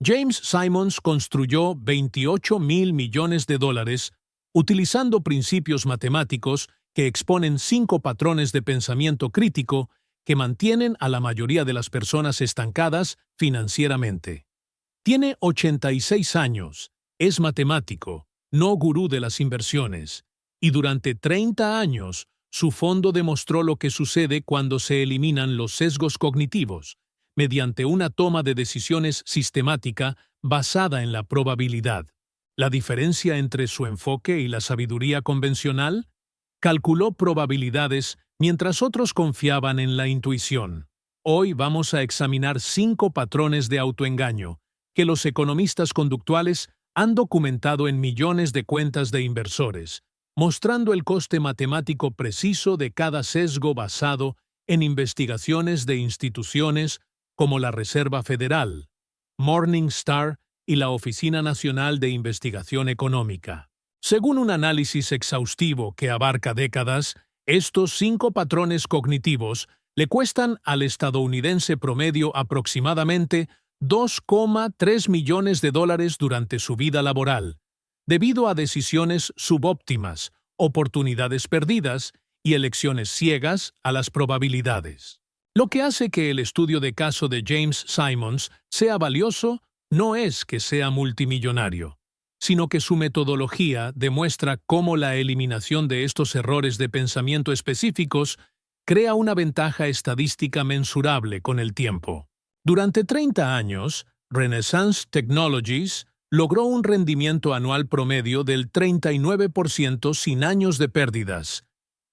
James Simons construyó 28.000 millones de dólares utilizando principios matemáticos que exponen 5 patrones de pensamiento crítico que mantienen a la mayoría de las personas estancadas financieramente. Tiene 86 años, es matemático, no gurú de las inversiones, y durante 30 años su fondo demostró lo que sucede cuando se eliminan los sesgos cognitivos, mediante una toma de decisiones sistemática basada en la probabilidad. ¿La diferencia entre su enfoque y la sabiduría convencional? Calculó probabilidades mientras otros confiaban en la intuición. Hoy vamos a examinar 5 patrones de autoengaño que los economistas conductuales han documentado en millones de cuentas de inversores, mostrando el coste matemático preciso de cada sesgo basado en investigaciones de instituciones como la Reserva Federal, Morningstar y la Oficina Nacional de Investigación Económica. Según un análisis exhaustivo que abarca décadas, estos 5 patrones cognitivos le cuestan al estadounidense promedio aproximadamente 2,3 millones de dólares durante su vida laboral, debido a decisiones subóptimas, oportunidades perdidas y elecciones ciegas a las probabilidades. Lo que hace que el estudio de caso de James Simons sea valioso no es que sea multimillonario, sino que su metodología demuestra cómo la eliminación de estos errores de pensamiento específicos crea una ventaja estadística mensurable con el tiempo. Durante 30 años, Renaissance Technologies logró un rendimiento anual promedio del 39% sin años de pérdidas,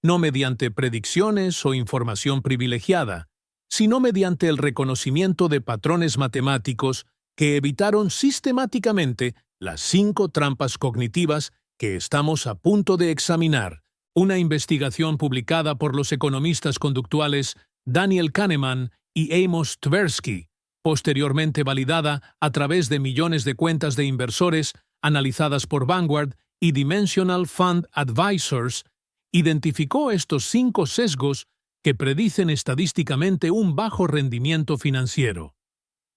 no mediante predicciones o información privilegiada, sino mediante el reconocimiento de patrones matemáticos que evitaron sistemáticamente las 5 trampas cognitivas que estamos a punto de examinar. Una investigación publicada por los economistas conductuales Daniel Kahneman y Amos Tversky, posteriormente validada a través de millones de cuentas de inversores analizadas por Vanguard y Dimensional Fund Advisors, identificó estos 5 sesgos que predicen estadísticamente un bajo rendimiento financiero.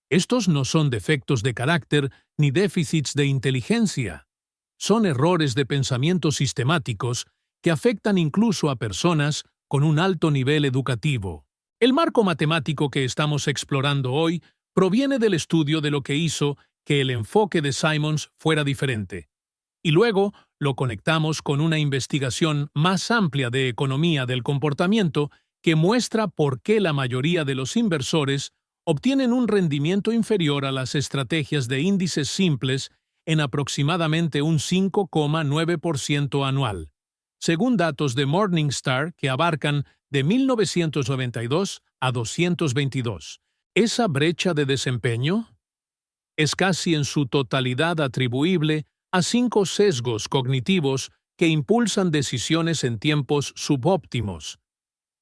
Estos no son defectos de carácter ni déficits de inteligencia. Son errores de pensamiento sistemáticos que afectan incluso a personas con un alto nivel educativo. El marco matemático que estamos explorando hoy proviene del estudio de lo que hizo que el enfoque de Simons fuera diferente. Y luego lo conectamos con una investigación más amplia de economía del comportamiento que muestra por qué la mayoría de los inversores obtienen un rendimiento inferior a las estrategias de índices simples en aproximadamente un 5,9% anual, según datos de Morningstar que abarcan de 1992 a 222. ¿Esa brecha de desempeño? Es casi en su totalidad atribuible a 5 sesgos cognitivos que impulsan decisiones en tiempos subóptimos,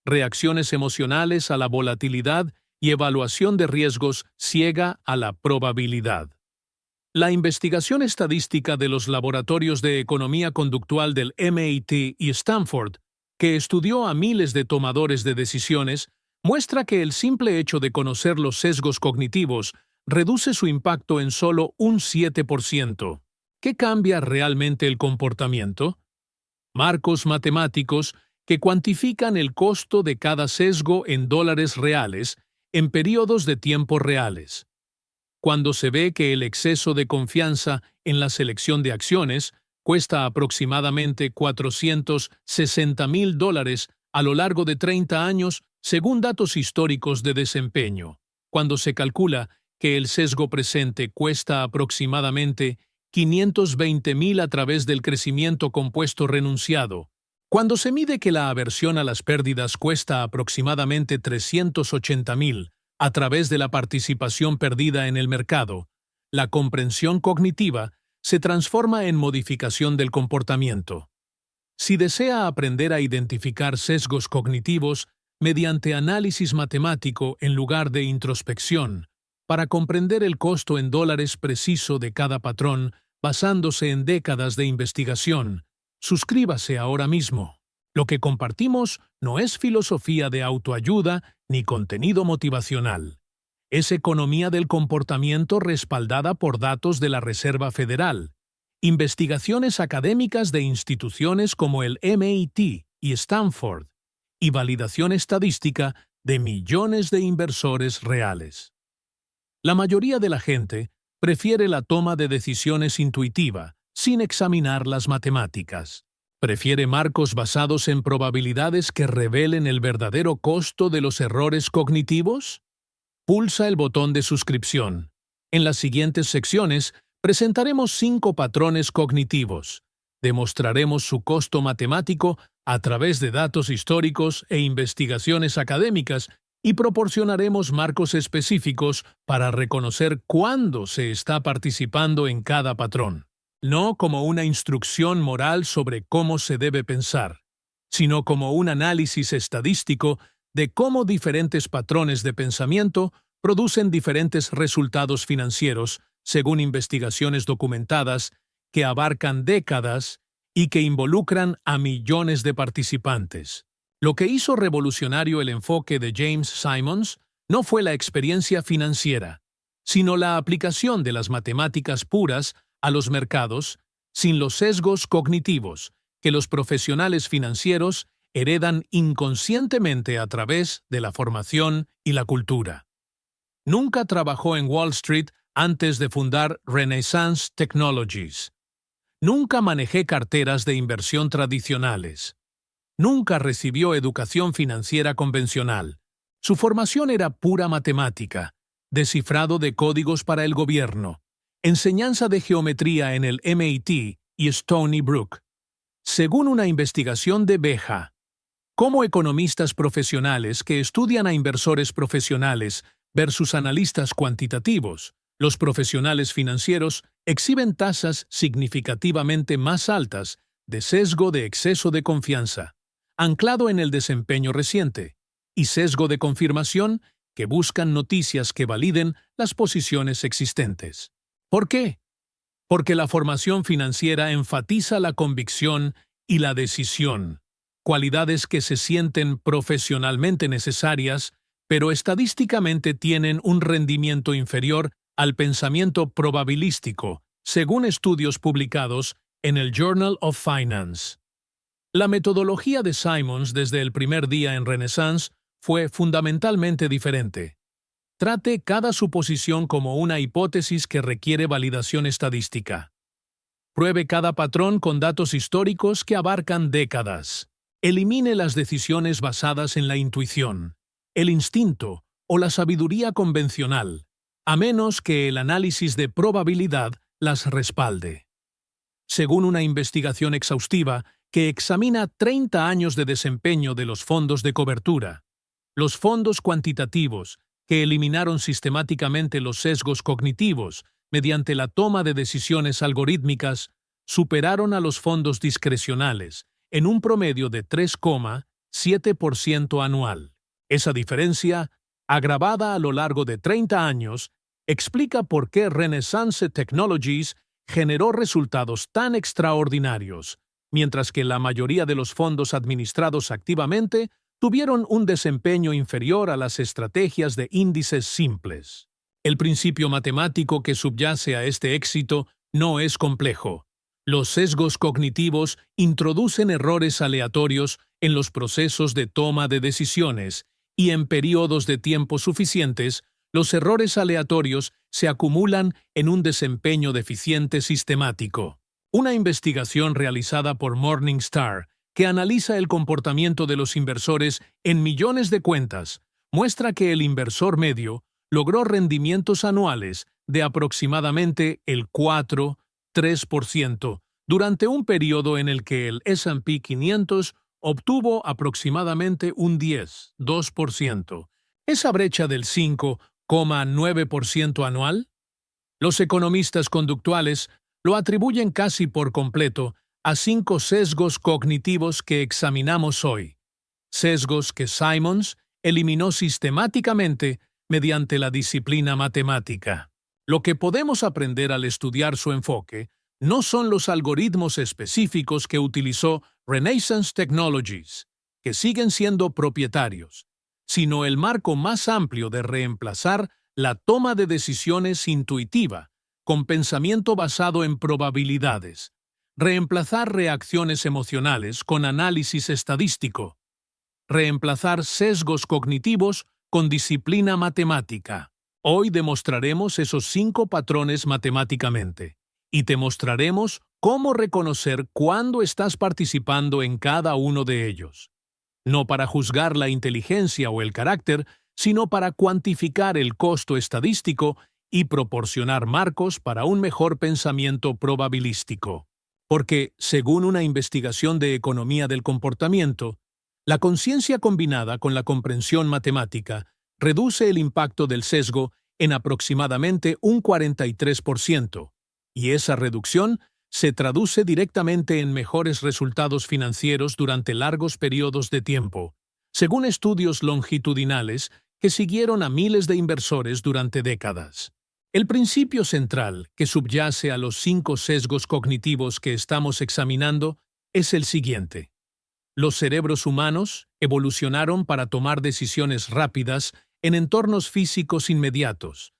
reacciones emocionales a la volatilidad y evaluación de riesgos ciega a la probabilidad. La investigación estadística de los laboratorios de economía conductual del MIT y Stanford, que estudió a miles de tomadores de decisiones, muestra que el simple hecho de conocer los sesgos cognitivos reduce su impacto en solo un 7%. ¿Qué cambia realmente el comportamiento? Marcos matemáticos que cuantifican el costo de cada sesgo en dólares reales en periodos de tiempo reales. Cuando se ve que el exceso de confianza en la selección de acciones cuesta aproximadamente $460,000 a lo largo de 30 años, según datos históricos de desempeño. Cuando se calcula que el sesgo presente cuesta aproximadamente $520,000 a través del crecimiento compuesto renunciado. Cuando se mide que la aversión a las pérdidas cuesta aproximadamente $380,000 a través de la participación perdida en el mercado, la comprensión cognitiva se transforma en modificación del comportamiento. Si desea aprender a identificar sesgos cognitivos mediante análisis matemático en lugar de introspección, para comprender el costo en dólares preciso de cada patrón basándose en décadas de investigación, suscríbase ahora mismo. Lo que compartimos no es filosofía de autoayuda ni contenido motivacional. Es economía del comportamiento respaldada por datos de la Reserva Federal, investigaciones académicas de instituciones como el MIT y Stanford, y validación estadística de millones de inversores reales. La mayoría de la gente prefiere la toma de decisiones intuitiva, sin examinar las matemáticas. Prefiere marcos basados en probabilidades que revelen el verdadero costo de los errores cognitivos. Pulsa el botón de suscripción. En las siguientes secciones presentaremos 5 patrones cognitivos. Demostraremos su costo matemático a través de datos históricos e investigaciones académicas y proporcionaremos marcos específicos para reconocer cuándo se está participando en cada patrón. No como una instrucción moral sobre cómo se debe pensar, sino como un análisis estadístico de cómo diferentes patrones de pensamiento producen diferentes resultados financieros según investigaciones documentadas que abarcan décadas y que involucran a millones de participantes. Lo que hizo revolucionario el enfoque de James Simons no fue la experiencia financiera, sino la aplicación de las matemáticas puras a los mercados sin los sesgos cognitivos que los profesionales financieros heredan inconscientemente a través de la formación y la cultura. Nunca trabajó en Wall Street antes de fundar Renaissance Technologies. Nunca manejé carteras de inversión tradicionales. Nunca recibió educación financiera convencional. Su formación era pura matemática, descifrado de códigos para el gobierno, enseñanza de geometría en el MIT y Stony Brook. Según una investigación de Beja, como economistas profesionales que estudian a inversores profesionales versus analistas cuantitativos, los profesionales financieros exhiben tasas significativamente más altas de sesgo de exceso de confianza, anclado en el desempeño reciente, y sesgo de confirmación que buscan noticias que validen las posiciones existentes. ¿Por qué? Porque la formación financiera enfatiza la convicción y la decisión, cualidades que se sienten profesionalmente necesarias, pero estadísticamente tienen un rendimiento inferior al pensamiento probabilístico, según estudios publicados en el Journal of Finance. La metodología de Simons desde el primer día en Renaissance fue fundamentalmente diferente. Trate cada suposición como una hipótesis que requiere validación estadística. Pruebe cada patrón con datos históricos que abarcan décadas. Elimine las decisiones basadas en la intuición, el instinto o la sabiduría convencional, a menos que el análisis de probabilidad las respalde. Según una investigación exhaustiva que examina 30 años de desempeño de los fondos de cobertura, los fondos cuantitativos, que eliminaron sistemáticamente los sesgos cognitivos mediante la toma de decisiones algorítmicas, superaron a los fondos discrecionales en un promedio de 3,7% anual. Esa diferencia, agravada a lo largo de 30 años, explica por qué Renaissance Technologies generó resultados tan extraordinarios, mientras que la mayoría de los fondos administrados activamente tuvieron un desempeño inferior a las estrategias de índices simples. El principio matemático que subyace a este éxito no es complejo. Los sesgos cognitivos introducen errores aleatorios en los procesos de toma de decisiones y en periodos de tiempo suficientes, los errores aleatorios se acumulan en un desempeño deficiente sistemático. Una investigación realizada por Morningstar, que analiza el comportamiento de los inversores en millones de cuentas, muestra que el inversor medio logró rendimientos anuales de aproximadamente el 4,3% durante un periodo en el que el S&P 500 obtuvo aproximadamente un 10,2%. ¿Esa brecha del 5,9% anual? Los economistas conductuales lo atribuyen casi por completo a 5 sesgos cognitivos que examinamos hoy, sesgos que Simons eliminó sistemáticamente mediante la disciplina matemática. Lo que podemos aprender al estudiar su enfoque no son los algoritmos específicos que utilizó Renaissance Technologies, que siguen siendo propietarios, sino el marco más amplio de reemplazar la toma de decisiones intuitiva, con pensamiento basado en probabilidades. Reemplazar reacciones emocionales con análisis estadístico. Reemplazar sesgos cognitivos con disciplina matemática. Hoy demostraremos esos 5 patrones matemáticamente y te mostraremos cómo reconocer cuándo estás participando en cada uno de ellos. No para juzgar la inteligencia o el carácter, sino para cuantificar el costo estadístico y proporcionar marcos para un mejor pensamiento probabilístico. Porque, según una investigación de economía del comportamiento, la conciencia combinada con la comprensión matemática reduce el impacto del sesgo en aproximadamente un 43%, y esa reducción se traduce directamente en mejores resultados financieros durante largos periodos de tiempo, según estudios longitudinales que siguieron a miles de inversores durante décadas. El principio central que subyace a los 5 sesgos cognitivos que estamos examinando es el siguiente. Los cerebros humanos evolucionaron para tomar decisiones rápidas en entornos físicos inmediatos,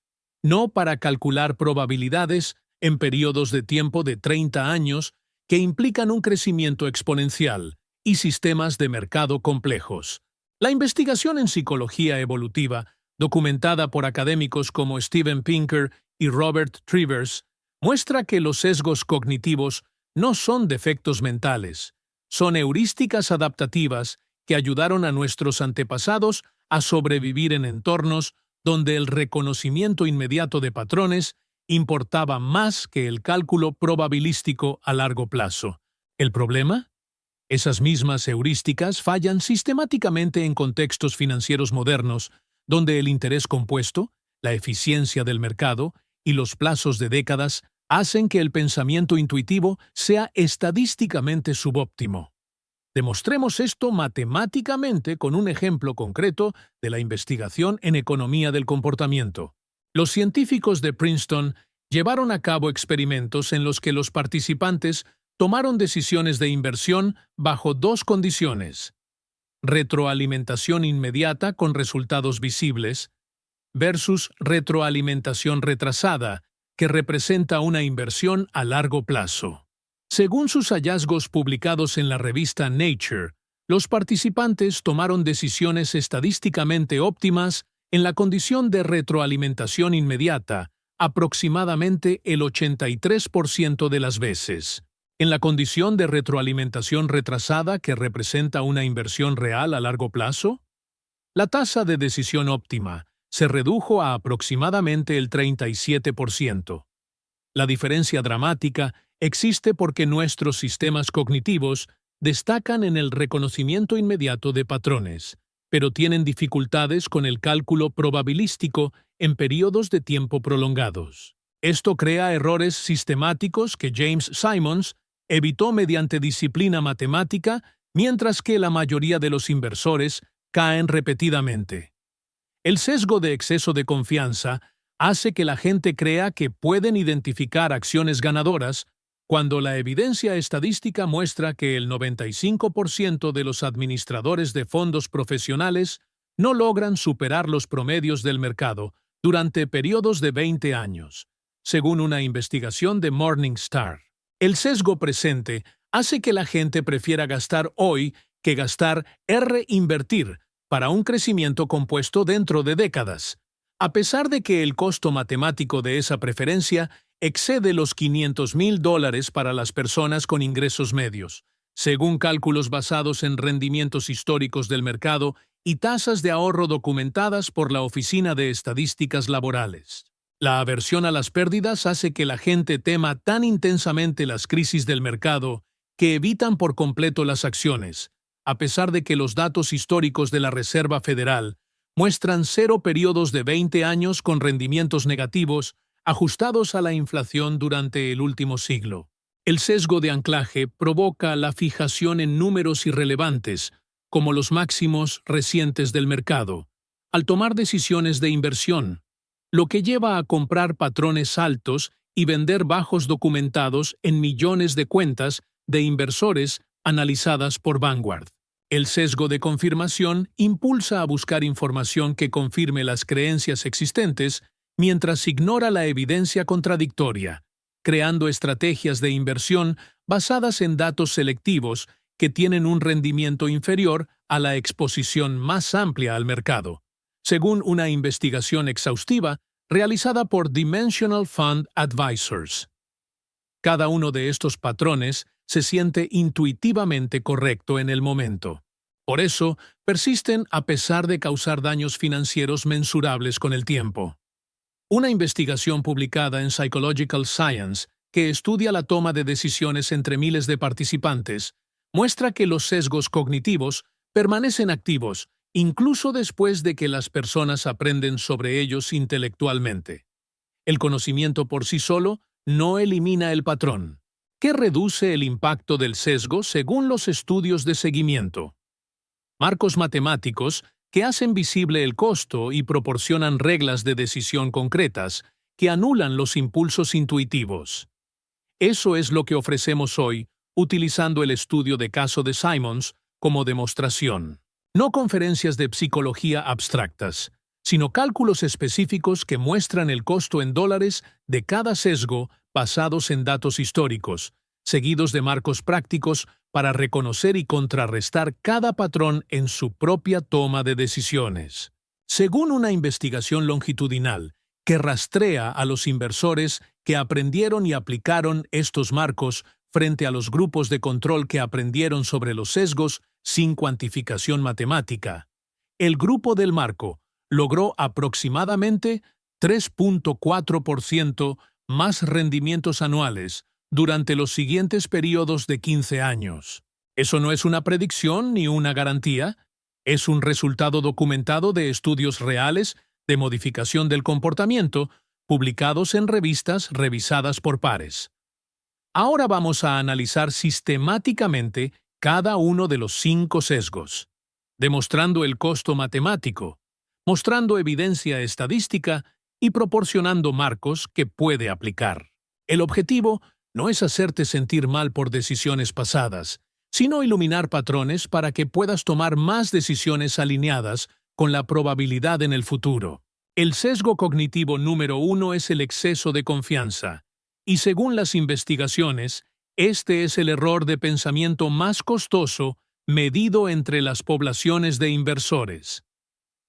no para calcular probabilidades en periodos de tiempo de 30 años que implican un crecimiento exponencial y sistemas de mercado complejos. La investigación en psicología evolutiva, documentada por académicos como Steven Pinker y Robert Trivers, muestra que los sesgos cognitivos no son defectos mentales, son heurísticas adaptativas que ayudaron a nuestros antepasados a sobrevivir en entornos donde el reconocimiento inmediato de patrones importaba más que el cálculo probabilístico a largo plazo. ¿El problema? Esas mismas heurísticas fallan sistemáticamente en contextos financieros modernos, donde el interés compuesto, la eficiencia del mercado y los plazos de décadas hacen que el pensamiento intuitivo sea estadísticamente subóptimo. Demostremos esto matemáticamente con un ejemplo concreto de la investigación en economía del comportamiento. Los científicos de Princeton llevaron a cabo experimentos en los que los participantes tomaron decisiones de inversión bajo 2 condiciones: retroalimentación inmediata con resultados visibles versus retroalimentación retrasada, que representa una inversión a largo plazo. Según sus hallazgos publicados en la revista Nature, los participantes tomaron decisiones estadísticamente óptimas en la condición de retroalimentación inmediata, aproximadamente el 83% de las veces. En la condición de retroalimentación retrasada, que representa una inversión real a largo plazo, la tasa de decisión óptima se redujo a aproximadamente el 37%. La diferencia dramática existe porque nuestros sistemas cognitivos destacan en el reconocimiento inmediato de patrones, pero tienen dificultades con el cálculo probabilístico en periodos de tiempo prolongados. Esto crea errores sistemáticos que James Simons evitó mediante disciplina matemática, mientras que la mayoría de los inversores caen repetidamente. El sesgo de exceso de confianza hace que la gente crea que pueden identificar acciones ganadoras cuando la evidencia estadística muestra que el 95% de los administradores de fondos profesionales no logran superar los promedios del mercado durante periodos de 20 años, según una investigación de Morningstar. El sesgo presente hace que la gente prefiera gastar hoy que gastar reinvertir para un crecimiento compuesto dentro de décadas, a pesar de que el costo matemático de esa preferencia excede los $500,000 para las personas con ingresos medios, según cálculos basados en rendimientos históricos del mercado y tasas de ahorro documentadas por la Oficina de Estadísticas Laborales. La aversión a las pérdidas hace que la gente tema tan intensamente las crisis del mercado que evitan por completo las acciones, a pesar de que los datos históricos de la Reserva Federal muestran 0 periodos de 20 años con rendimientos negativos ajustados a la inflación durante el último siglo. El sesgo de anclaje provoca la fijación en números irrelevantes, como los máximos recientes del mercado, al tomar decisiones de inversión, lo que lleva a comprar patrones altos y vender bajos documentados en millones de cuentas de inversores analizadas por Vanguard. El sesgo de confirmación impulsa a buscar información que confirme las creencias existentes mientras ignora la evidencia contradictoria, creando estrategias de inversión basadas en datos selectivos que tienen un rendimiento inferior a la exposición más amplia al mercado, según una investigación exhaustiva realizada por Dimensional Fund Advisors. Cada uno de estos patrones se siente intuitivamente correcto en el momento. Por eso, persisten a pesar de causar daños financieros mensurables con el tiempo. Una investigación publicada en Psychological Science, que estudia la toma de decisiones entre miles de participantes, muestra que los sesgos cognitivos permanecen activos incluso después de que las personas aprenden sobre ellos intelectualmente. El conocimiento por sí solo no elimina el patrón, que reduce el impacto del sesgo según los estudios de seguimiento. Marcos matemáticos que hacen visible el costo y proporcionan reglas de decisión concretas que anulan los impulsos intuitivos. Eso es lo que ofrecemos hoy, utilizando el estudio de caso de Simons como demostración. No conferencias de psicología abstractas, sino cálculos específicos que muestran el costo en dólares de cada sesgo basados en datos históricos, seguidos de marcos prácticos para reconocer y contrarrestar cada patrón en su propia toma de decisiones. Según una investigación longitudinal que rastrea a los inversores que aprendieron y aplicaron estos marcos frente a los grupos de control que aprendieron sobre los sesgos sin cuantificación matemática, el grupo del marco logró aproximadamente 3.4% más rendimientos anuales durante los siguientes periodos de 15 años. Eso no es una predicción ni una garantía, es un resultado documentado de estudios reales de modificación del comportamiento publicados en revistas revisadas por pares. Ahora vamos a analizar sistemáticamente cada uno de los 5 sesgos, demostrando el costo matemático, mostrando evidencia estadística y proporcionando marcos que puede aplicar. El objetivo no es hacerte sentir mal por decisiones pasadas, sino iluminar patrones para que puedas tomar más decisiones alineadas con la probabilidad en el futuro. El sesgo cognitivo número 1 es el exceso de confianza, y según las investigaciones, este es el error de pensamiento más costoso medido entre las poblaciones de inversores.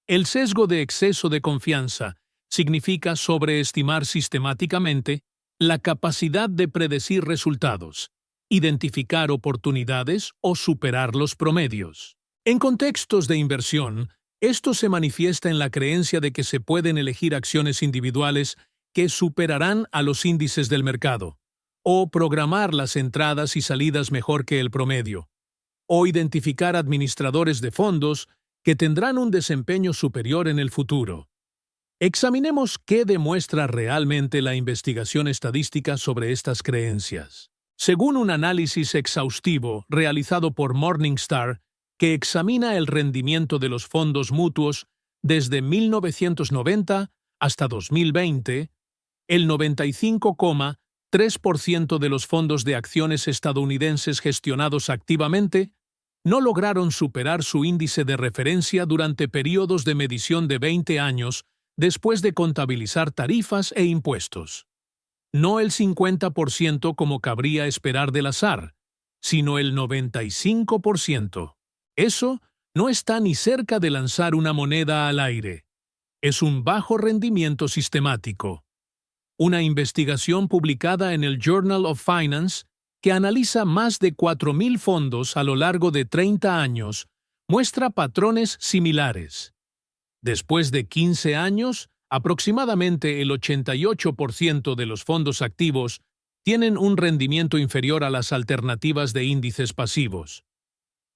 El sesgo de exceso de confianza significa sobreestimar sistemáticamente la capacidad de predecir resultados, identificar oportunidades o superar los promedios. En contextos de inversión, esto se manifiesta en la creencia de que se pueden elegir acciones individuales que superarán a los índices del mercado, o programar las entradas y salidas mejor que el promedio, o identificar administradores de fondos que tendrán un desempeño superior en el futuro. Examinemos qué demuestra realmente la investigación estadística sobre estas creencias. Según un análisis exhaustivo realizado por Morningstar, que examina el rendimiento de los fondos mutuos desde 1990 hasta 2020, el 95,3% de los fondos de acciones estadounidenses gestionados activamente no lograron superar su índice de referencia durante periodos de medición de 20 años después de contabilizar tarifas e impuestos. No el 50% como cabría esperar del azar, sino el 95%. Eso no está ni cerca de lanzar una moneda al aire. Es un bajo rendimiento sistemático. Una investigación publicada en el Journal of Finance, que analiza más de 4.000 fondos a lo largo de 30 años, muestra patrones similares. Después de 15 años, aproximadamente el 88% de los fondos activos tienen un rendimiento inferior a las alternativas de índices pasivos.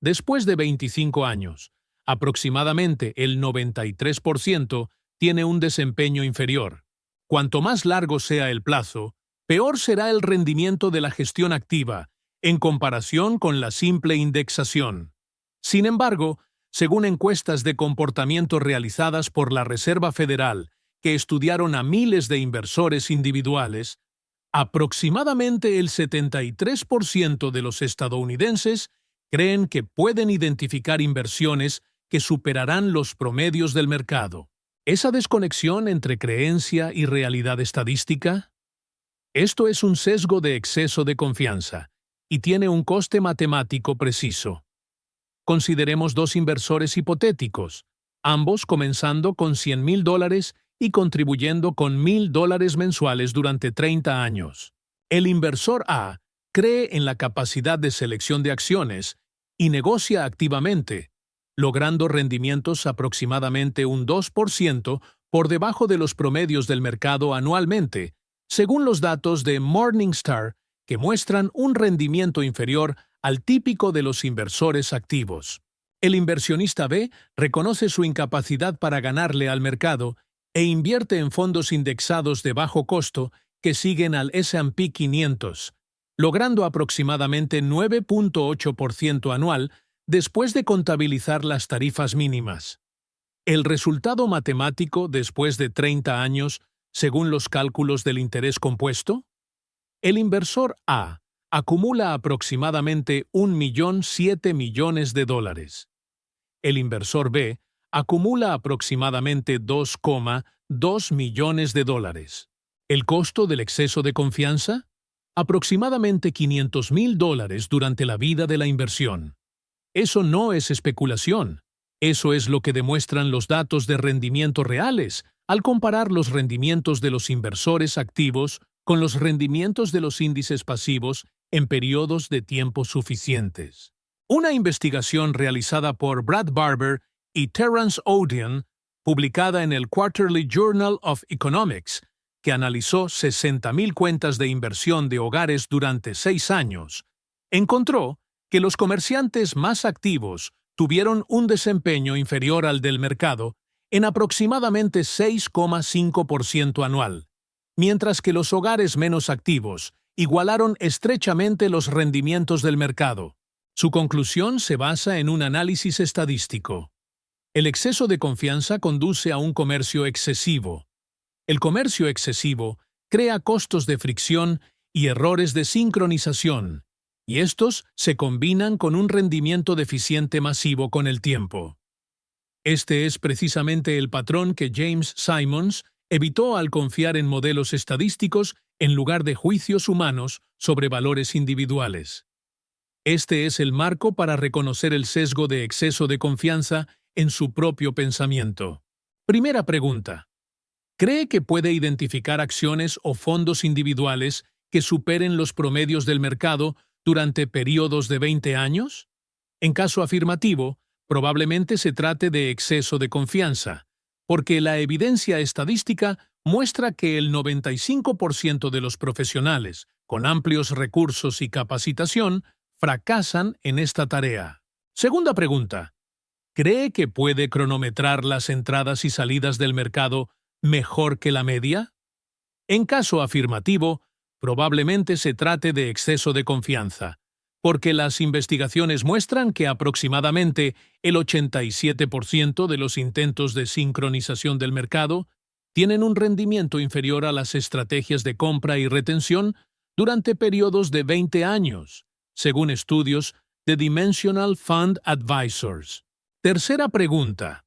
Después de 25 años, aproximadamente el 93% tiene un desempeño inferior. Cuanto más largo sea el plazo, peor será el rendimiento de la gestión activa en comparación con la simple indexación. Sin embargo, según encuestas de comportamiento realizadas por la Reserva Federal, que estudiaron a miles de inversores individuales, aproximadamente el 73% de los estadounidenses Creen que pueden identificar inversiones que superarán los promedios del mercado. ¿Esa desconexión entre creencia y realidad estadística? Esto es un sesgo de exceso de confianza y tiene un coste matemático preciso. Consideremos dos inversores hipotéticos, ambos comenzando con $100,000 y contribuyendo con $1,000 mensuales durante 30 años. El inversor A cree en la capacidad de selección de acciones y negocia activamente, logrando rendimientos aproximadamente un 2% por debajo de los promedios del mercado anualmente, según los datos de Morningstar, que muestran un rendimiento inferior al típico de los inversores activos. El inversionista B reconoce su incapacidad para ganarle al mercado e invierte en fondos indexados de bajo costo que siguen al S&P 500, logrando aproximadamente 9.8% anual después de contabilizar las tarifas mínimas. El resultado matemático después de 30 años, según los cálculos del interés compuesto, el inversor A acumula aproximadamente $1,007,000,000. El inversor B acumula aproximadamente $2,2 millones. ¿El costo del exceso de confianza? Aproximadamente $500,000 durante la vida de la inversión. Eso no es especulación. Eso es lo que demuestran los datos de rendimiento reales al comparar los rendimientos de los inversores activos con los rendimientos de los índices pasivos en periodos de tiempo suficientes. Una investigación realizada por Brad Barber y Terence Odeon, publicada en el Quarterly Journal of Economics, que analizó 60,000 cuentas de inversión de hogares durante 6 años, encontró que los comerciantes más activos tuvieron un desempeño inferior al del mercado en aproximadamente 6,5% anual, mientras que los hogares menos activos igualaron estrechamente los rendimientos del mercado. Su conclusión se basa en un análisis estadístico. El exceso de confianza conduce a un comercio excesivo. El comercio excesivo crea costos de fricción y errores de sincronización, y estos se combinan con un rendimiento deficiente masivo con el tiempo. Este es precisamente el patrón que James Simons evitó al confiar en modelos estadísticos en lugar de juicios humanos sobre valores individuales. Este es el marco para reconocer el sesgo de exceso de confianza en su propio pensamiento. Primera pregunta. ¿Cree que puede identificar acciones o fondos individuales que superen los promedios del mercado durante periodos de 20 años? En caso afirmativo, probablemente se trate de exceso de confianza, porque la evidencia estadística muestra que el 95% de los profesionales con amplios recursos y capacitación fracasan en esta tarea. Segunda pregunta. ¿Cree que puede cronometrar las entradas y salidas del mercado mejor que la media? En caso afirmativo, probablemente se trate de exceso de confianza, porque las investigaciones muestran que aproximadamente el 87% de los intentos de sincronización del mercado tienen un rendimiento inferior a las estrategias de compra y retención durante periodos de 20 años, según estudios de Dimensional Fund Advisors. Tercera pregunta.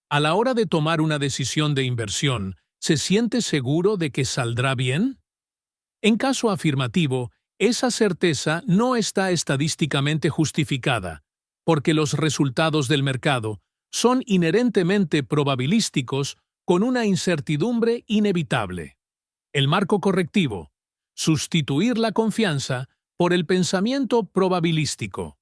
A la hora de tomar una decisión de inversión, ¿se siente seguro de que saldrá bien? En caso afirmativo, esa certeza no está estadísticamente justificada, porque los resultados del mercado son inherentemente probabilísticos con una incertidumbre inevitable. El marco correctivo. Sustituir la confianza por el pensamiento probabilístico.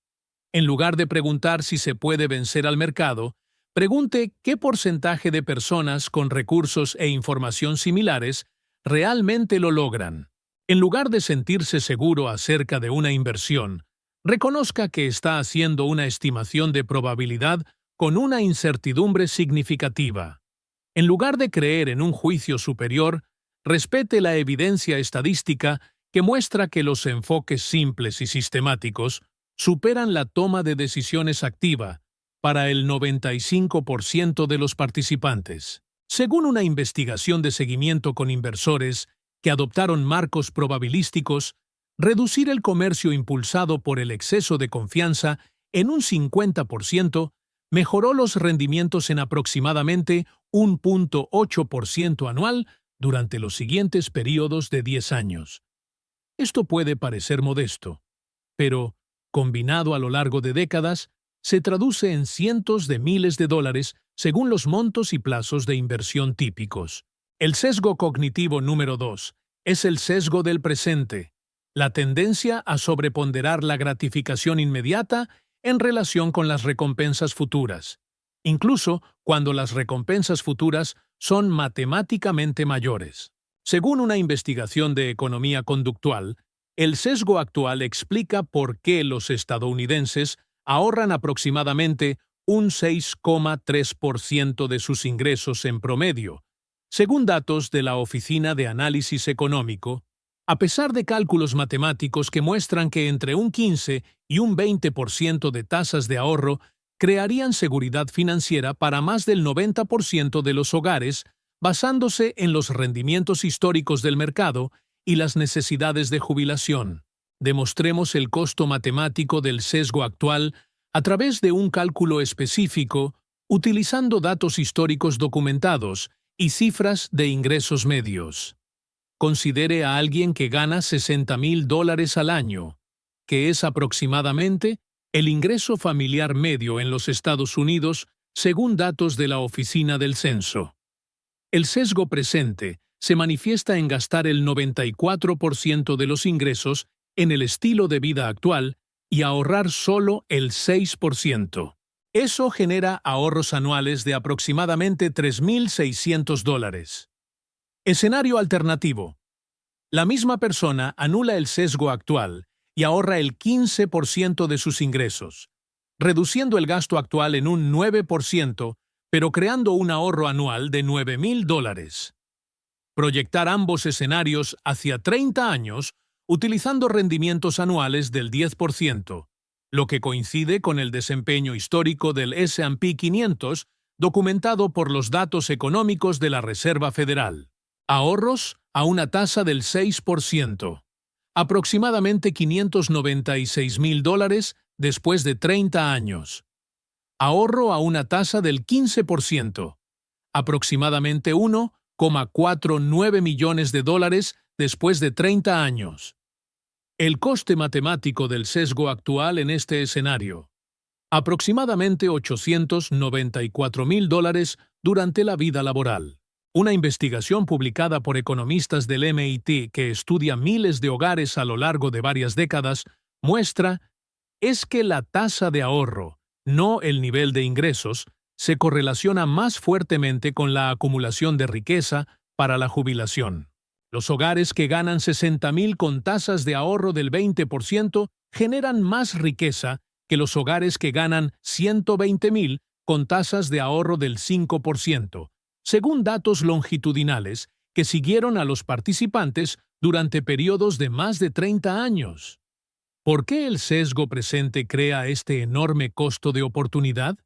En lugar de preguntar si se puede vencer al mercado, pregunte qué porcentaje de personas con recursos e información similares realmente lo logran. En lugar de sentirse seguro acerca de una inversión, reconozca que está haciendo una estimación de probabilidad con una incertidumbre significativa. En lugar de creer en un juicio superior, respete la evidencia estadística que muestra que los enfoques simples y sistemáticos superan la toma de decisiones activa para el 95% de los participantes. Según una investigación de seguimiento con inversores que adoptaron marcos probabilísticos, reducir el comercio impulsado por el exceso de confianza en un 50%, mejoró los rendimientos en aproximadamente 1,8% anual durante los siguientes periodos de 10 años. Esto puede parecer modesto, pero, combinado a lo largo de décadas, se traduce en cientos de miles de dólares según los montos y plazos de inversión típicos. El sesgo cognitivo número 2 es el sesgo del presente, la tendencia a sobreponderar la gratificación inmediata en relación con las recompensas futuras, incluso cuando las recompensas futuras son matemáticamente mayores. Según una investigación de economía conductual, el sesgo actual explica por qué los estadounidenses ahorran aproximadamente un 6,3% de sus ingresos en promedio, según datos de la Oficina de Análisis Económico, a pesar de cálculos matemáticos que muestran que entre un 15 y un 20% de tasas de ahorro crearían seguridad financiera para más del 90% de los hogares, basándose en los rendimientos históricos del mercado y las necesidades de jubilación. Demostremos el costo matemático del sesgo actual a través de un cálculo específico, utilizando datos históricos documentados y cifras de ingresos medios. Considere a alguien que gana $60,000 al año, que es aproximadamente el ingreso familiar medio en los Estados Unidos según datos de la Oficina del Censo. El sesgo presente se manifiesta en gastar el 94% de los ingresos en el estilo de vida actual y ahorrar solo el 6%. Eso genera ahorros anuales de aproximadamente $3,600. Escenario alternativo. La misma persona anula el sesgo actual y ahorra el 15% de sus ingresos, reduciendo el gasto actual en un 9%, pero creando un ahorro anual de $9,000. Proyectar ambos escenarios hacia 30 años utilizando rendimientos anuales del 10%, lo que coincide con el desempeño histórico del S&P 500 documentado por los datos económicos de la Reserva Federal. Ahorros a una tasa del 6%, aproximadamente $596,000 después de 30 años. Ahorro a una tasa del 15%, aproximadamente $1,49 millones después de 30 años. El coste matemático del sesgo actual en este escenario, aproximadamente $894,000 durante la vida laboral. Una investigación publicada por economistas del MIT que estudia miles de hogares a lo largo de varias décadas muestra es que la tasa de ahorro, no el nivel de ingresos, se correlaciona más fuertemente con la acumulación de riqueza para la jubilación. Los hogares que ganan $60,000 con tasas de ahorro del 20% generan más riqueza que los hogares que ganan $120,000 con tasas de ahorro del 5%, según datos longitudinales que siguieron a los participantes durante periodos de más de 30 años. ¿Por qué el sesgo presente crea este enorme costo de oportunidad?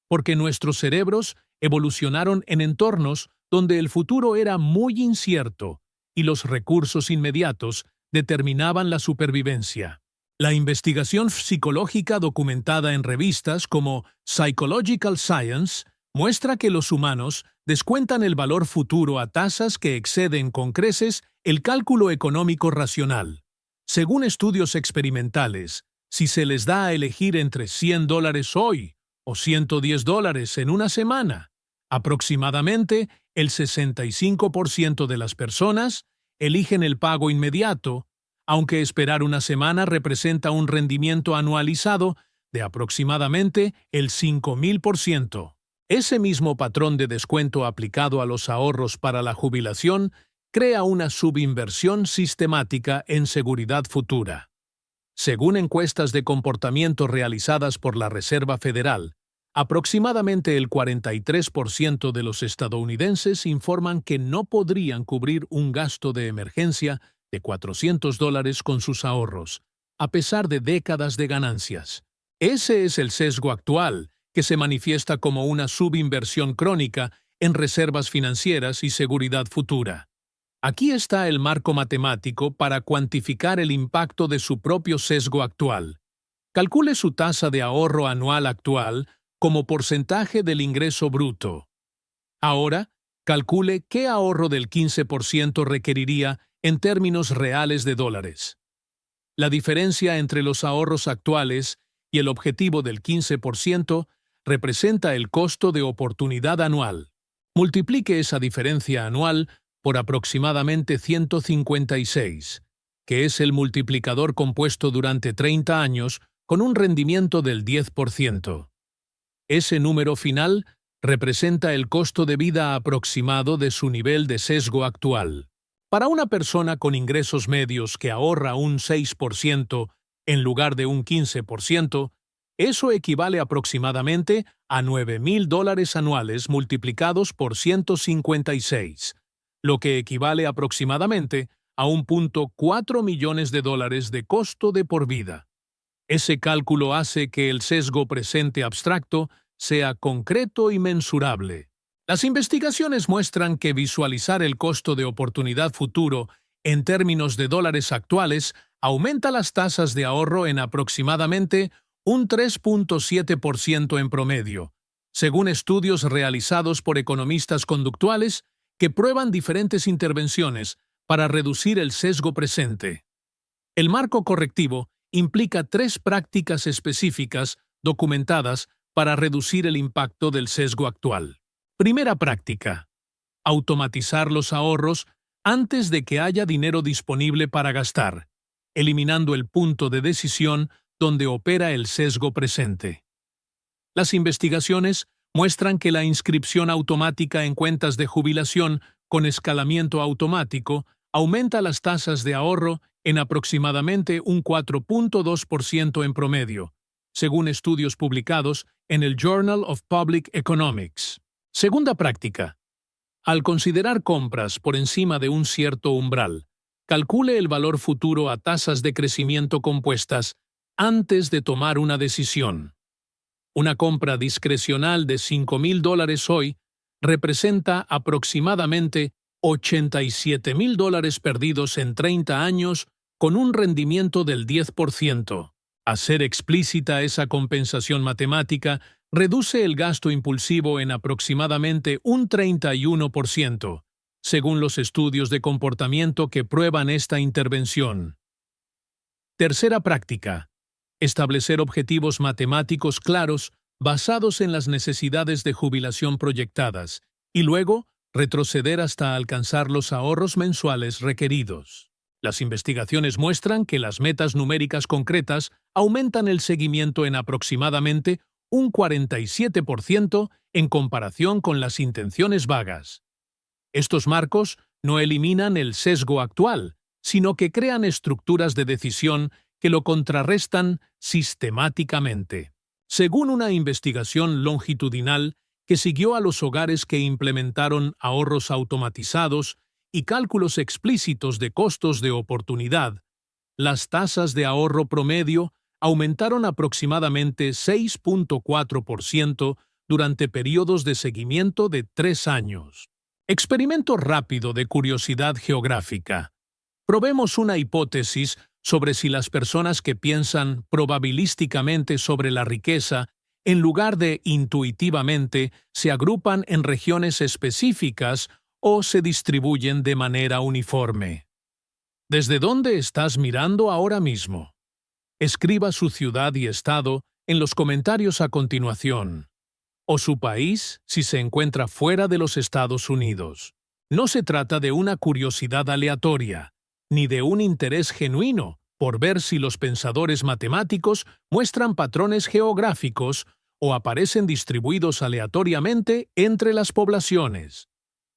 Porque nuestros cerebros evolucionaron en entornos donde el futuro era muy incierto y los recursos inmediatos determinaban la supervivencia. La investigación psicológica documentada en revistas como Psychological Science muestra que los humanos descuentan el valor futuro a tasas que exceden con creces el cálculo económico racional. Según estudios experimentales, si se les da a elegir entre $100 hoy o $110 en una semana, aproximadamente el 65% de las personas eligen el pago inmediato, aunque esperar una semana representa un rendimiento anualizado de aproximadamente el 5,000%. Ese mismo patrón de descuento aplicado a los ahorros para la jubilación crea una subinversión sistemática en seguridad futura. Según encuestas de comportamiento realizadas por la Reserva Federal, aproximadamente el 43% de los estadounidenses informan que no podrían cubrir un gasto de emergencia de $400 con sus ahorros, a pesar de décadas de ganancias. Ese es el sesgo actual, que se manifiesta como una subinversión crónica en reservas financieras y seguridad futura. Aquí está el marco matemático para cuantificar el impacto de su propio sesgo actual. Calcule su tasa de ahorro anual actual como porcentaje del ingreso bruto. Ahora, calcule qué ahorro del 15% requeriría en términos reales de dólares. La diferencia entre los ahorros actuales y el objetivo del 15% representa el costo de oportunidad anual. Multiplique esa diferencia anual por aproximadamente 156, que es el multiplicador compuesto durante 30 años con un rendimiento del 10%. Ese número final representa el costo de vida aproximado de su nivel de sesgo actual. Para una persona con ingresos medios que ahorra un 6% en lugar de un 15%, eso equivale aproximadamente a $9,000 anuales multiplicados por 156, lo que equivale aproximadamente a $1.4 millones de costo de por vida. Ese cálculo hace que el sesgo presente abstracto sea concreto y mensurable. Las investigaciones muestran que visualizar el costo de oportunidad futuro en términos de dólares actuales aumenta las tasas de ahorro en aproximadamente un 3.7% en promedio, según estudios realizados por economistas conductuales que prueban diferentes intervenciones para reducir el sesgo presente. El marco correctivo implica 3 prácticas específicas documentadas para reducir el impacto del sesgo actual. Primera práctica: automatizar los ahorros antes de que haya dinero disponible para gastar, eliminando el punto de decisión donde opera el sesgo presente. Las investigaciones muestran que la inscripción automática en cuentas de jubilación con escalamiento automático aumenta las tasas de ahorro en aproximadamente un 4.2% en promedio, según estudios publicados en el Journal of Public Economics. Segunda práctica: al considerar compras por encima de un cierto umbral, calcule el valor futuro a tasas de crecimiento compuestas antes de tomar una decisión. Una compra discrecional de $5,000 hoy representa aproximadamente $87,000 perdidos en 30 años con un rendimiento del 10%. Hacer explícita esa compensación matemática reduce el gasto impulsivo en aproximadamente un 31%, según los estudios de comportamiento que prueban esta intervención. Tercera práctica: establecer objetivos matemáticos claros basados en las necesidades de jubilación proyectadas y luego retroceder hasta alcanzar los ahorros mensuales requeridos. Las investigaciones muestran que las metas numéricas concretas aumentan el seguimiento en aproximadamente un 47% en comparación con las intenciones vagas. Estos marcos no eliminan el sesgo actual, sino que crean estructuras de decisión que lo contrarrestan sistemáticamente. Según una investigación longitudinal que siguió a los hogares que implementaron ahorros automatizados y cálculos explícitos de costos de oportunidad, las tasas de ahorro promedio aumentaron aproximadamente 6.4% durante periodos de seguimiento de 3 años. Experimento rápido de curiosidad geográfica. Probemos una hipótesis sobre si las personas que piensan probabilísticamente sobre la riqueza, en lugar de intuitivamente, se agrupan en regiones específicas o se distribuyen de manera uniforme. ¿Desde dónde estás mirando ahora mismo? Escriba su ciudad y estado en los comentarios a continuación, o su país si se encuentra fuera de los Estados Unidos. No se trata de una curiosidad aleatoria, ni de un interés genuino por ver si los pensadores matemáticos muestran patrones geográficos o aparecen distribuidos aleatoriamente entre las poblaciones.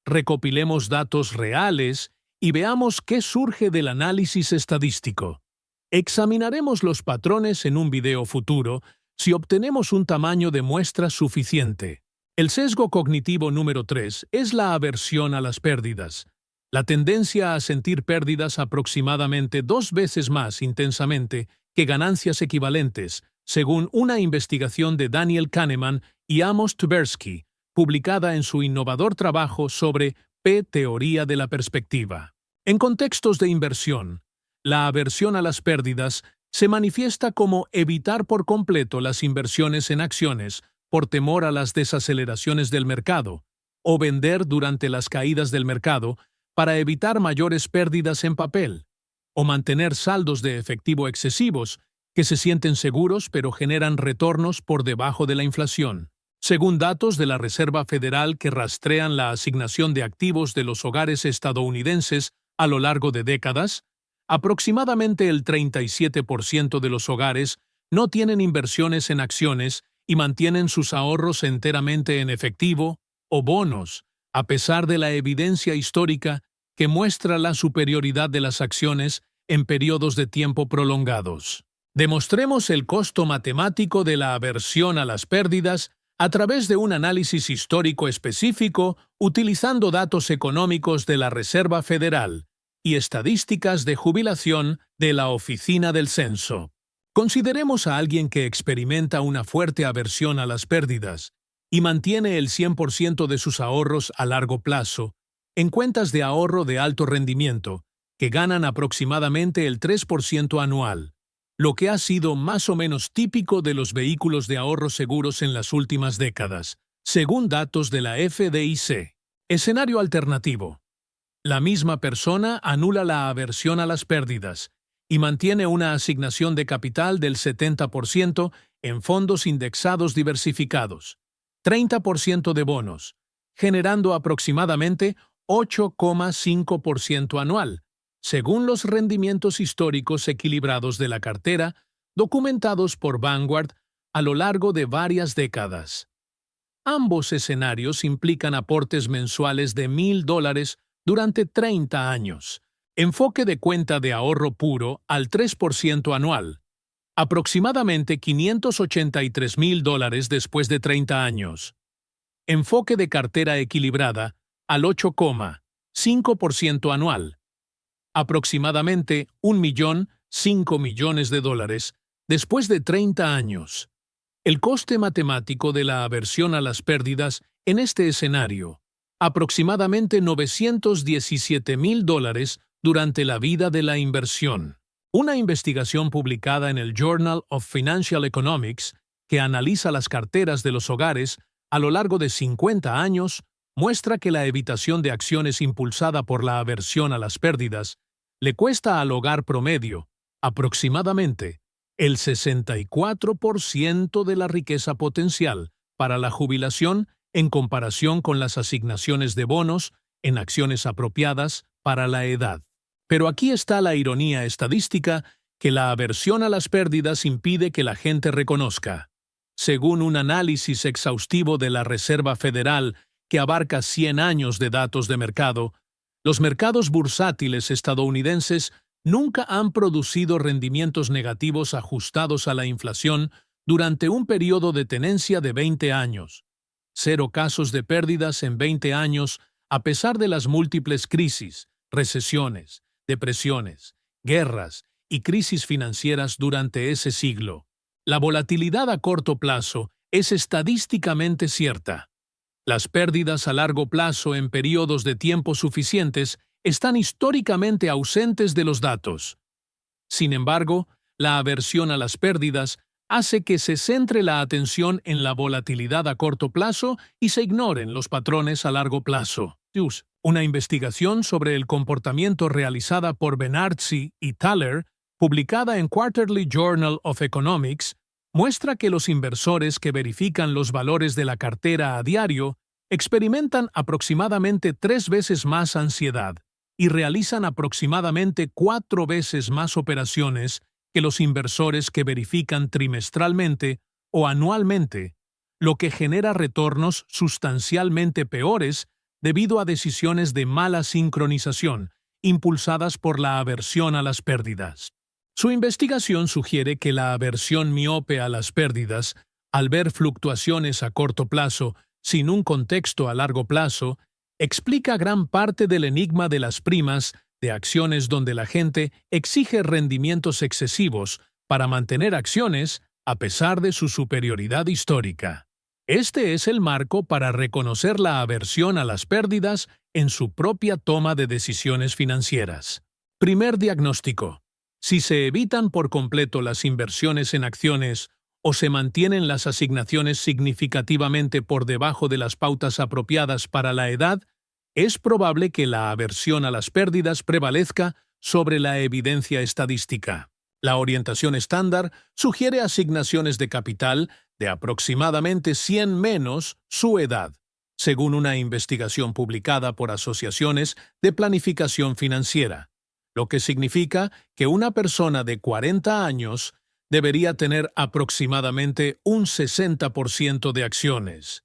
Recopilemos datos reales y veamos qué surge del análisis estadístico. Examinaremos los patrones en un video futuro si obtenemos un tamaño de muestra suficiente. El sesgo cognitivo número 3 es la aversión a las pérdidas. La tendencia a sentir pérdidas aproximadamente 2 veces más intensamente que ganancias equivalentes, según una investigación de Daniel Kahneman y Amos Tversky, publicada en su innovador trabajo sobre P-teoría de la perspectiva. En contextos de inversión, la aversión a las pérdidas se manifiesta como evitar por completo las inversiones en acciones por temor a las desaceleraciones del mercado, o vender durante las caídas del mercado para evitar mayores pérdidas en papel, o mantener saldos de efectivo excesivos que se sienten seguros pero generan retornos por debajo de la inflación. Según datos de la Reserva Federal que rastrean la asignación de activos de los hogares estadounidenses a lo largo de décadas, aproximadamente el 37% de los hogares no tienen inversiones en acciones y mantienen sus ahorros enteramente en efectivo o bonos, a pesar de la evidencia histórica que muestra la superioridad de las acciones en periodos de tiempo prolongados. Demostremos el costo matemático de la aversión a las pérdidas a través de un análisis histórico específico utilizando datos económicos de la Reserva Federal y estadísticas de jubilación de la Oficina del Censo. Consideremos a alguien que experimenta una fuerte aversión a las pérdidas y mantiene el 100% de sus ahorros a largo plazo en cuentas de ahorro de alto rendimiento, que ganan aproximadamente el 3% anual, lo que ha sido más o menos típico de los vehículos de ahorro seguros en las últimas décadas, según datos de la FDIC. Escenario alternativo. La misma persona anula la aversión a las pérdidas y mantiene una asignación de capital del 70% en fondos indexados diversificados, 30% de bonos, generando aproximadamente 8,5% anual, según los rendimientos históricos equilibrados de la cartera, documentados por Vanguard a lo largo de varias décadas. Ambos escenarios implican aportes mensuales de $1,000 durante 30 años, enfoque de cuenta de ahorro puro al 3% anual, aproximadamente $583,000 después de 30 años, enfoque de cartera equilibrada al 8,5% anual, aproximadamente $1,005 millones después de 30 años. El coste matemático de la aversión a las pérdidas en este escenario, aproximadamente $917,000 durante la vida de la inversión. Una investigación publicada en el Journal of Financial Economics, que analiza las carteras de los hogares a lo largo de 50 años, muestra que la evitación de acciones impulsada por la aversión a las pérdidas le cuesta al hogar promedio, aproximadamente, el 64% de la riqueza potencial para la jubilación en comparación con las asignaciones de bonos en acciones apropiadas para la edad. Pero aquí está la ironía estadística que la aversión a las pérdidas impide que la gente reconozca. Según un análisis exhaustivo de la Reserva Federal que abarca 100 años de datos de mercado, los mercados bursátiles estadounidenses nunca han producido rendimientos negativos ajustados a la inflación durante un periodo de tenencia de 20 años. 0 casos de pérdidas en 20 años a pesar de las múltiples crisis, recesiones, depresiones, guerras y crisis financieras durante ese siglo. La volatilidad a corto plazo es estadísticamente cierta. Las pérdidas a largo plazo en periodos de tiempo suficientes están históricamente ausentes de los datos. Sin embargo, la aversión a las pérdidas hace que se centre la atención en la volatilidad a corto plazo y se ignoren los patrones a largo plazo. Una investigación sobre el comportamiento realizada por Benartzi y Thaler, publicada en Quarterly Journal of Economics, muestra que los inversores que verifican los valores de la cartera a diario experimentan aproximadamente 3 veces más ansiedad y realizan aproximadamente 4 veces más operaciones que los inversores que verifican trimestralmente o anualmente, lo que genera retornos sustancialmente peores debido a decisiones de mala sincronización, impulsadas por la aversión a las pérdidas. Su investigación sugiere que la aversión miope a las pérdidas, al ver fluctuaciones a corto plazo sin un contexto a largo plazo, explica gran parte del enigma de las primas de acciones donde la gente exige rendimientos excesivos para mantener acciones a pesar de su superioridad histórica. Este es el marco para reconocer la aversión a las pérdidas en su propia toma de decisiones financieras. Primer diagnóstico. Si se evitan por completo las inversiones en acciones o se mantienen las asignaciones significativamente por debajo de las pautas apropiadas para la edad, es probable que la aversión a las pérdidas prevalezca sobre la evidencia estadística. La orientación estándar sugiere asignaciones de capital de aproximadamente 100 menos su edad, según una investigación publicada por asociaciones de planificación financiera, lo que significa que una persona de 40 años debería tener aproximadamente un 60% de acciones.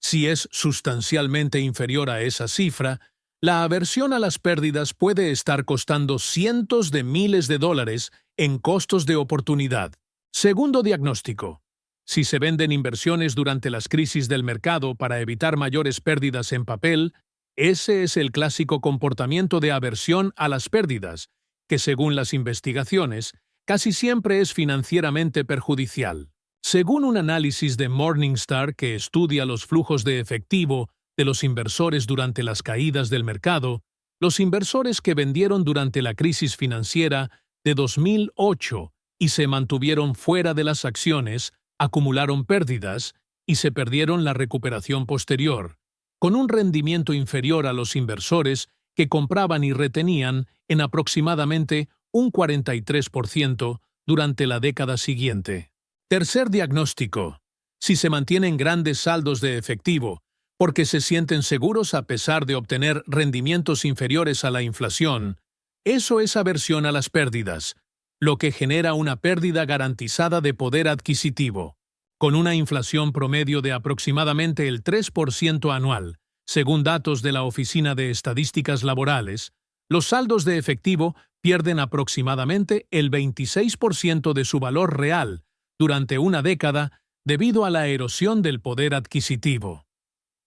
Si es sustancialmente inferior a esa cifra, la aversión a las pérdidas puede estar costando cientos de miles de dólares en costos de oportunidad. Segundo diagnóstico. Si se venden inversiones durante las crisis del mercado para evitar mayores pérdidas en papel, ese es el clásico comportamiento de aversión a las pérdidas, que según las investigaciones, casi siempre es financieramente perjudicial. Según un análisis de Morningstar que estudia los flujos de efectivo de los inversores durante las caídas del mercado, los inversores que vendieron durante la crisis financiera de 2008 y se mantuvieron fuera de las acciones acumularon pérdidas y se perdieron la recuperación posterior, con un rendimiento inferior a los inversores que compraban y retenían en aproximadamente un 43% durante la década siguiente. Tercer diagnóstico. Si se mantienen grandes saldos de efectivo, porque se sienten seguros a pesar de obtener rendimientos inferiores a la inflación, eso es aversión a las pérdidas, lo que genera una pérdida garantizada de poder adquisitivo. Con una inflación promedio de aproximadamente el 3% anual, según datos de la Oficina de Estadísticas Laborales, los saldos de efectivo pierden aproximadamente el 26% de su valor real durante una década debido a la erosión del poder adquisitivo.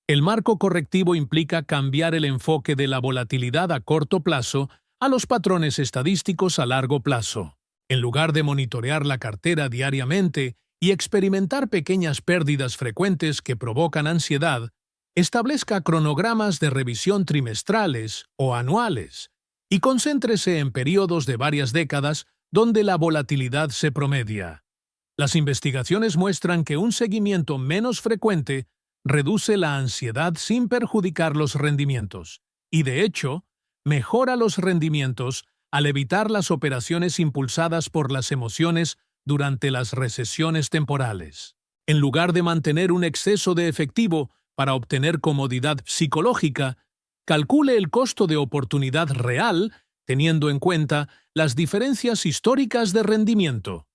El marco correctivo implica cambiar el enfoque de la volatilidad a corto plazo a los patrones estadísticos a largo plazo. En lugar de monitorear la cartera diariamente y experimentar pequeñas pérdidas frecuentes que provocan ansiedad, establezca cronogramas de revisión trimestrales o anuales y concéntrese en periodos de varias décadas donde la volatilidad se promedia. Las investigaciones muestran que un seguimiento menos frecuente reduce la ansiedad sin perjudicar los rendimientos y, de hecho, mejora los rendimientos al evitar las operaciones impulsadas por las emociones durante las recesiones temporales. En lugar de mantener un exceso de efectivo para obtener comodidad psicológica, calcule el costo de oportunidad real teniendo en cuenta las diferencias históricas de rendimiento.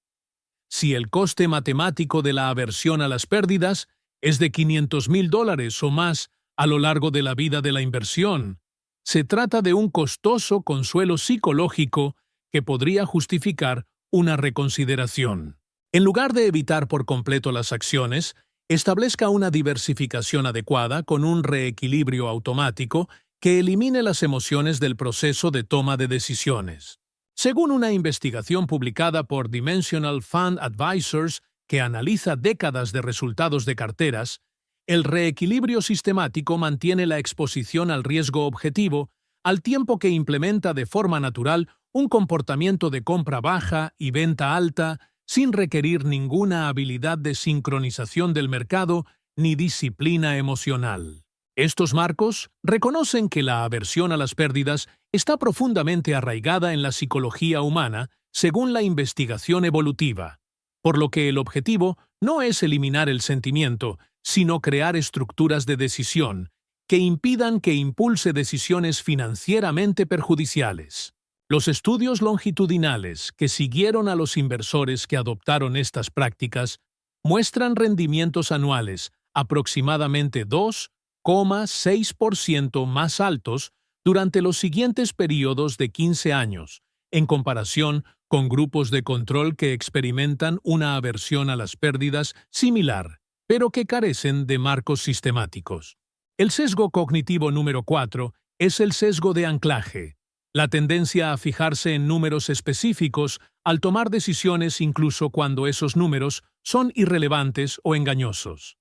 Si el coste matemático de la aversión a las pérdidas es de $500,000 o más a lo largo de la vida de la inversión, se trata de un costoso consuelo psicológico que podría justificar una reconsideración. En lugar de evitar por completo las acciones, establezca una diversificación adecuada con un reequilibrio automático que elimine las emociones del proceso de toma de decisiones. Según una investigación publicada por Dimensional Fund Advisors que analiza décadas de resultados de carteras, el reequilibrio sistemático mantiene la exposición al riesgo objetivo al tiempo que implementa de forma natural un comportamiento de compra baja y venta alta sin requerir ninguna habilidad de sincronización del mercado ni disciplina emocional. Estos marcos reconocen que la aversión a las pérdidas está profundamente arraigada en la psicología humana según la investigación evolutiva, por lo que el objetivo no es eliminar el sentimiento, sino crear estructuras de decisión que impidan que impulse decisiones financieramente perjudiciales. Los estudios longitudinales que siguieron a los inversores que adoptaron estas prácticas muestran rendimientos anuales aproximadamente 2,6% más altos durante los siguientes periodos de 15 años, en comparación con grupos de control que experimentan una aversión a las pérdidas similar, pero que carecen de marcos sistemáticos. El sesgo cognitivo número 4 es el sesgo de anclaje, la tendencia a fijarse en números específicos al tomar decisiones incluso cuando esos números son irrelevantes o engañosos.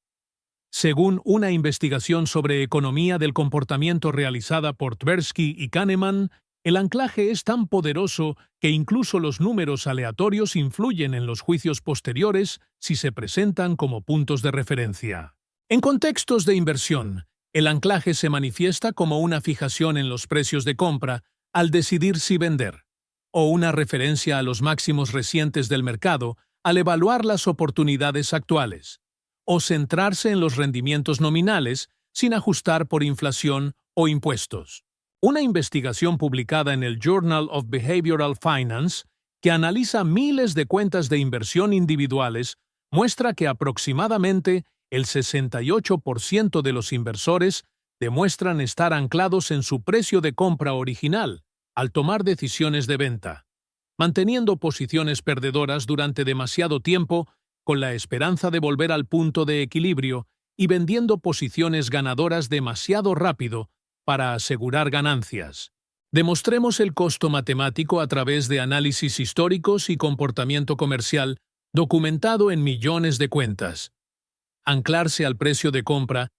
Según una investigación sobre economía del comportamiento realizada por Tversky y Kahneman, El anclaje es tan poderoso que incluso los números aleatorios influyen en los juicios posteriores si se presentan como puntos de referencia. En contextos de inversión, el anclaje se manifiesta como una fijación en los precios de compra al decidir si vender, o una referencia a los máximos recientes del mercado al evaluar las oportunidades actuales, o centrarse en los rendimientos nominales sin ajustar por inflación o impuestos. Una investigación publicada en el Journal of Behavioral Finance, que analiza miles de cuentas de inversión individuales, muestra que aproximadamente el 68% de los inversores demuestran estar anclados en su precio de compra original al tomar decisiones de venta, manteniendo posiciones perdedoras durante demasiado tiempo con la esperanza de volver al punto de equilibrio y vendiendo posiciones ganadoras demasiado rápido para asegurar ganancias. Demostremos el costo matemático a través de análisis históricos y comportamiento comercial documentado en millones de cuentas. Anclarse al precio de compra